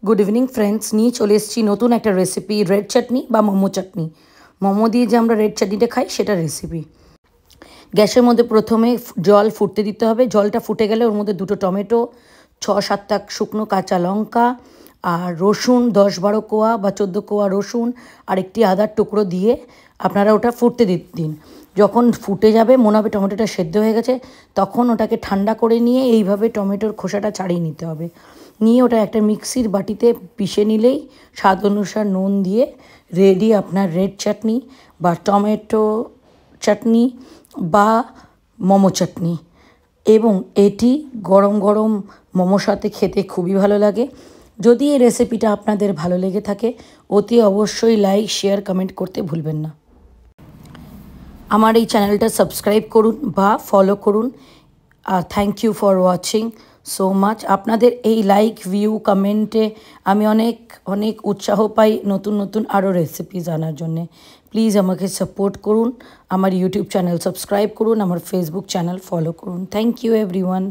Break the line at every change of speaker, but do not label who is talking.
Good evening friends নিয়ে চলে এসেছি নতুন একটা রেসিপি রেড চাটনি বা মোমো চাটনি। মোমো দিয়ে যে আমরা রেড চাটনিটা খাই সেটা রেসিপি। গ্যাসের মধ্যে প্রথমে জল ফুটতে দিতে হবে। জলটা ফুটে গেলে ওর মধ্যে দুটো টমেটো, ৬-৭টা শুকনো কাঁচা লঙ্কা আর রসুন ১০-১২ কোয়া বা ১৪ কোয়া রসুন আর একটি আদার টুকরো দিয়ে আপনারা ওটা ফুটতে দিন। যখন ফুটে যাবে মনে হবে টমেটোটা সেদ্ধ হয়ে গেছে, তখন ওটাকে ঠান্ডা করে নিয়ে এইভাবে টমেটোর খোসাটা ছাড়িয়ে নিতে হবে। নিয়ে ওটা একটা মিক্সির বাটিতে পিষে নিলেই স্বাদ অনুসার নুন দিয়ে রেডি আপনার রেড চাটনি বা টমেটো চাটনি বা মোমো চাটনি। এবং এটি গরম গরম মোমোর সাথে খেতে খুবই ভালো লাগে। যদি এই রেসিপিটা আপনাদের ভালো লেগে থাকে অতি অবশ্যই লাইক শেয়ার কমেন্ট করতে ভুলবেন না। আমার এই চ্যানেলটা সাবস্ক্রাইব করুন বা ফলো করুন। Thank you for watching so much. আপনাদের এই লাইক ভিউ কমেন্টে আমি অনেক অনেক উৎসাহ পাই নতুন নতুন আরও রেসিপিস আনার জন্যে। প্লিজ আমাকে সাপোর্ট করুন, আমার ইউটিউব চ্যানেল সাবস্ক্রাইব করুন, আমার ফেসবুক চ্যানেল ফলো করুন। Thank you everyone.